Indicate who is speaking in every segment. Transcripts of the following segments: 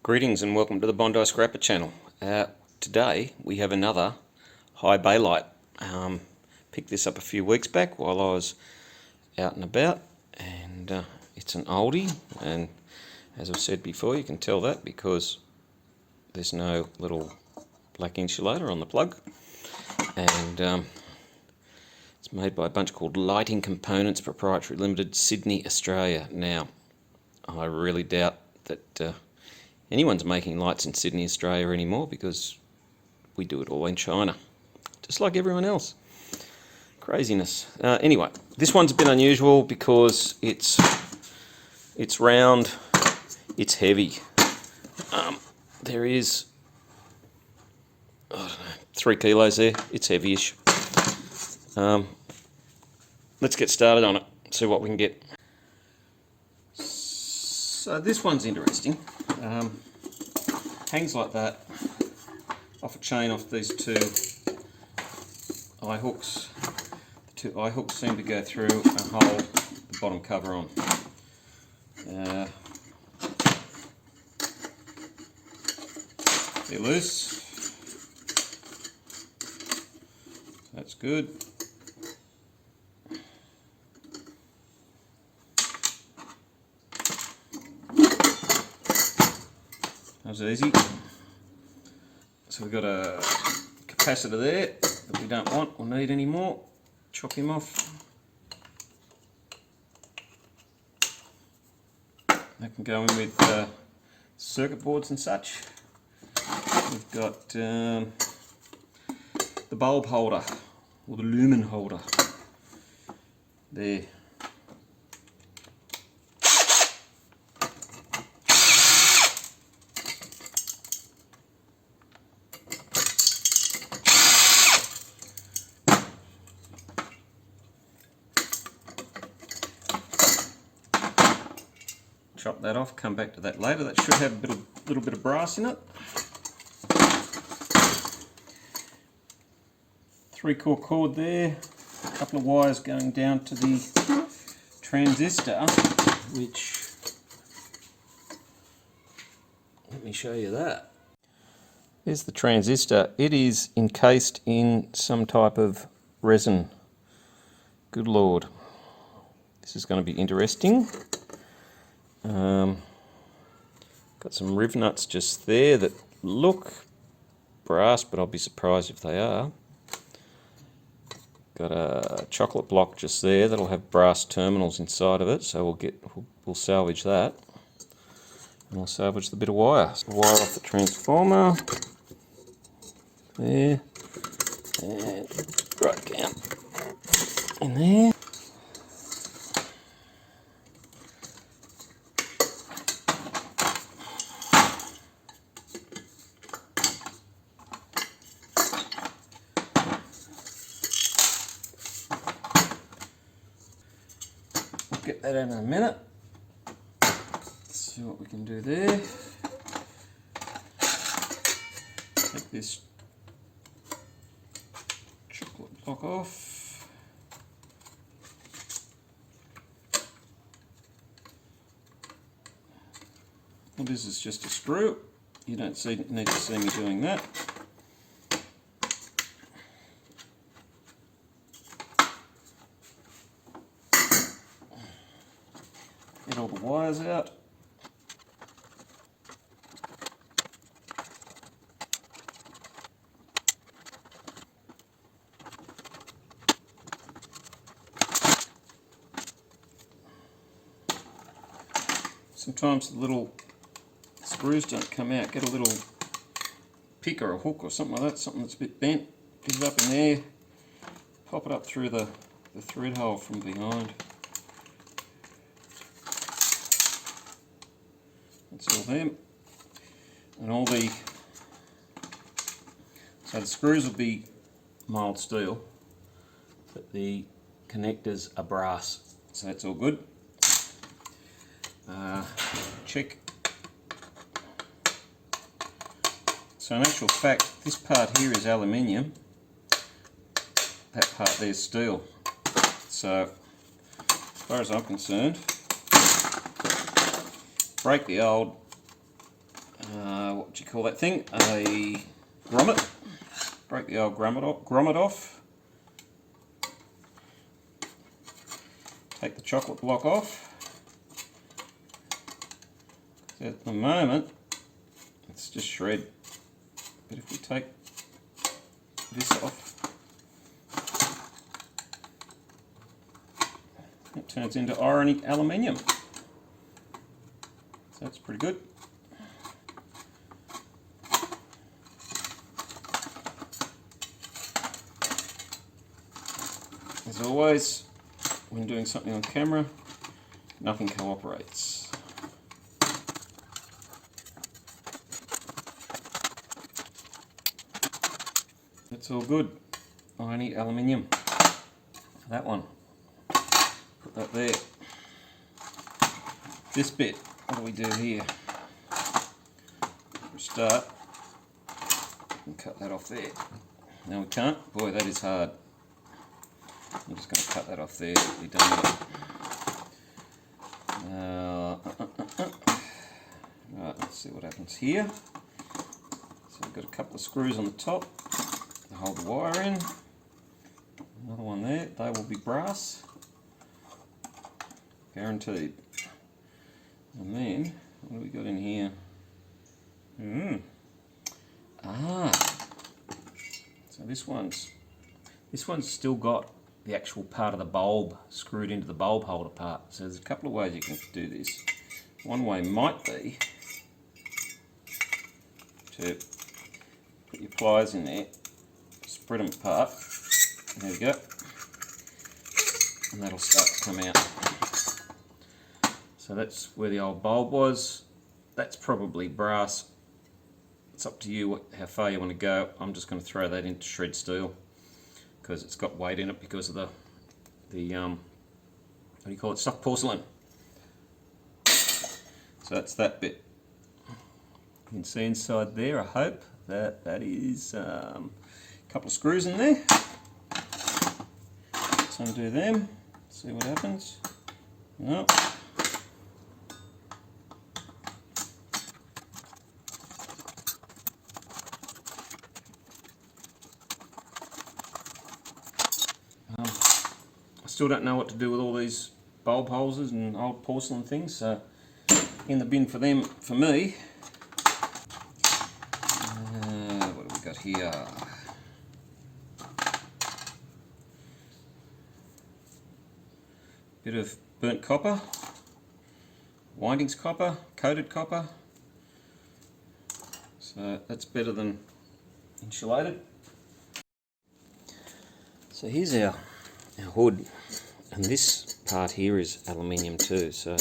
Speaker 1: Greetings and welcome to the Bondi Scrapper channel. Today we have another high bay light. Picked this up a few weeks back while I was out and about, and it's an oldie, and as I've said before, you can tell that because there's no little black insulator on the plug, and it's made by a bunch called Lighting Components Proprietary Limited, Sydney, Australia. Now, I really doubt that anyone's making lights in Sydney, Australia anymore, because we do it all in China, just like everyone else. Craziness. Anyway, this one's a bit unusual because it's round, it's heavy. There is, I don't know, 3 kilos there. It's heavy-ish. Let's get started on it, see what we can get. So this one's interesting. Hangs like that off a chain off these two eye hooks. The 2 eye hooks seem to go through and hold the bottom cover on. They're loose. That's good. That was easy. So we've got a capacitor there that we don't want or need anymore. Chop him off. That can go in with circuit boards and such. We've got the bulb holder, or the lumen holder. There. Chop that off, come back to that later. That should have a little bit of brass in it. 3/4 cord there, a couple of wires going down to the transistor, which, let me show you that. There's the transistor. It is encased in some type of resin. Good Lord. This is going to be interesting. Got some riv nuts just there that look brass, but I'll be surprised if they are. Got a chocolate block just there that'll have brass terminals inside of it, so we'll salvage that, and we'll salvage the bit of wire. Wire off the transformer there, and right down in there. Get that out in a minute. Let's see what we can do there. Take this chocolate block off. Well, this is just a screw. You don't need to see me doing that. Get all the wires out. Sometimes the little screws don't come out. Get a little pick or a hook or something like that, something that's a bit bent. Get it up in there. Pop it up through the thread hole from behind. That's all them, and all the, so the screws will be mild steel, but the connectors are brass, so that's all good. Check. So in actual fact, this part here is aluminium, that part there's steel. So as far as I'm concerned, break the old what do you call that thing? A grommet. Break the old grommet off. Take the chocolate block off. At the moment, it's just shred. But if we take this off, it turns into ironic aluminium. So that's pretty good. As always, when doing something on camera, nothing cooperates. That's all good. Irony aluminium. That one. Put that there. This bit, what do we do here? We start and cut that off there. No, we can't. Boy, that is hard. I'm just going to cut that off there. We're done with it. Right, let's see what happens here. So we've got a couple of screws on the top to hold the wire in. Another one there. They will be brass. Guaranteed. And then, what have we got in here? So this one's still got the actual part of the bulb screwed into the bulb holder part. So there's a couple of ways you can do this. One way might be to put your pliers in there, spread them apart, there we go, and that'll start to come out. So that's where the old bulb was. That's probably brass. It's up to you how far you want to go. I'm just going to throw that into shred steel because it's got weight in it because of the what do you call it, stuffed porcelain. So that's that bit. You can see inside there, I hope, that is a couple of screws in there. Let's undo them, see what happens. No. I still don't know what to do with all these bulb holes and old porcelain things, so in the bin for them, for me. What have we got here? Bit of burnt copper, windings copper, coated copper. So that's better than insulated. So here's our hood, and this part here is aluminium too, so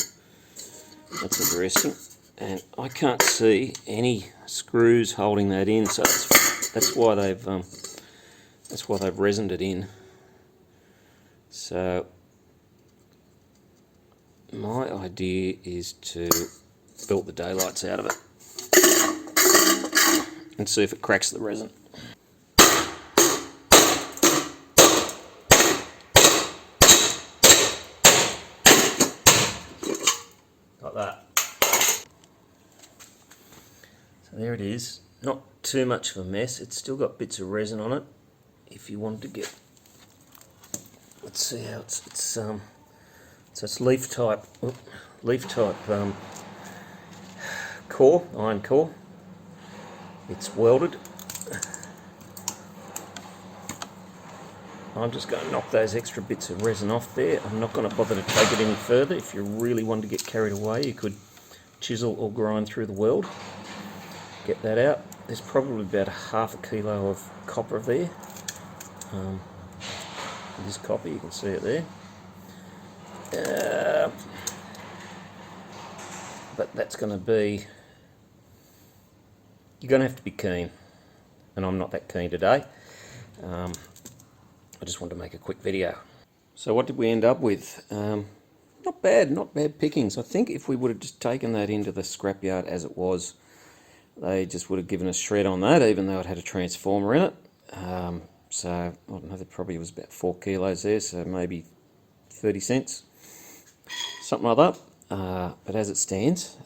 Speaker 1: that's interesting. And I can't see any screws holding that in, so that's why they've resined it in. So my idea is to belt the daylights out of it and see if it cracks the resin. Like that. So there it is. Not too much of a mess. It's still got bits of resin on it. If you wanted to get, let's see how so it's leaf type core, iron core. It's welded. I'm just going to knock those extra bits of resin off there. I'm not going to bother to take it any further. If you really want to get carried away, you could chisel or grind through the weld. Get that out. There's probably about ½ a kilo of copper there. This copper, you can see it there. But that's going to be, you're going to have to be keen, and I'm not that keen today. I just wanted to make a quick video. So what did we end up with? Not bad pickings. I think if we would have just taken that into the scrapyard as it was, they just would have given us shred on that, even though it had a transformer in it. So I don't know, there probably was about 4 kilos there, so maybe 30 cents, something like that. But as it stands,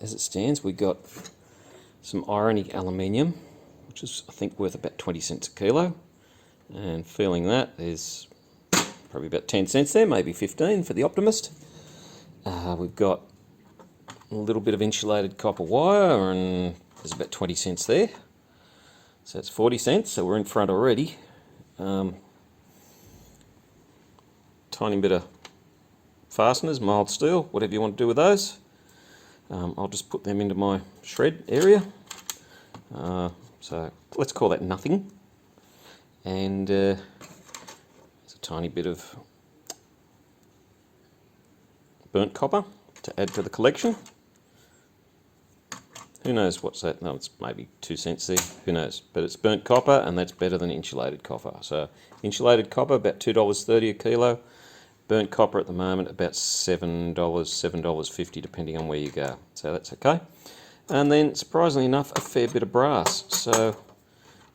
Speaker 1: we got some irony aluminium, which is I think worth about 20 cents a kilo, and feeling that there's probably about 10 cents there, maybe 15 for the optimist. We've got a little bit of insulated copper wire, and there's about 20 cents there, so it's 40 cents, so we're in front already. Tiny bit of fasteners, mild steel, whatever you want to do with those. I'll just put them into my shred area, so let's call that nothing. And there's a tiny bit of burnt copper to add to the collection. Who knows what's that? No, it's maybe 2 cents there. Who knows? But it's burnt copper, and that's better than insulated copper. So insulated copper about $2.30 a kilo. Burnt copper at the moment about $7, $7.50 depending on where you go. So that's okay. And then surprisingly enough, a fair bit of brass. So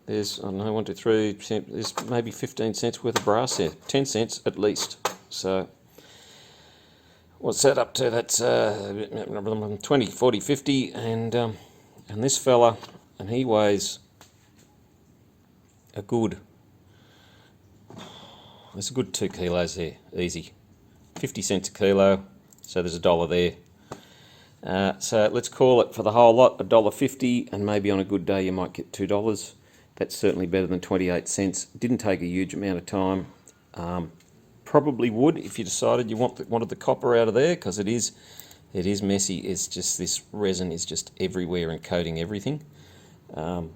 Speaker 1: there's, I don't know, 1, 2, 3, there's maybe 15 cents worth of brass there. 10 cents at least. So what's that up to? That's 20, 40, 50, and this fella, and he weighs a good, there's a good 2 kilos there, easy. 50 cents a kilo, so there's $1 there. So let's call it for the whole lot $1.50, and maybe on a good day you might get $2. That's certainly better than 28 cents. Didn't take a huge amount of time. Probably would if you decided you wanted the copper out of there, because it is messy. It's just, this resin is just everywhere and coating everything. But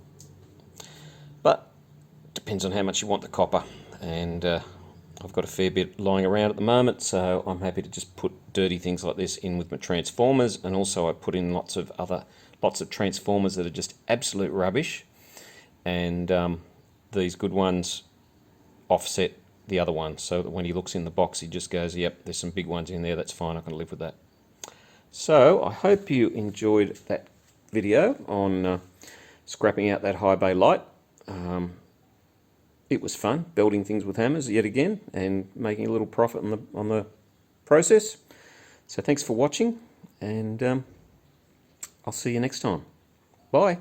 Speaker 1: depends on how much you want the copper, and I've got a fair bit lying around at the moment, so I'm happy to just put dirty things like this in with my transformers, and also I put in lots of transformers that are just absolute rubbish, and these good ones offset the other one, so that when he looks in the box he just goes, yep, there's some big ones in there, that's fine, I can live with that. So I hope you enjoyed that video on scrapping out that high bay light. It was fun building things with hammers yet again, and making a little profit on the process. So thanks for watching, and I'll see you next time. Bye.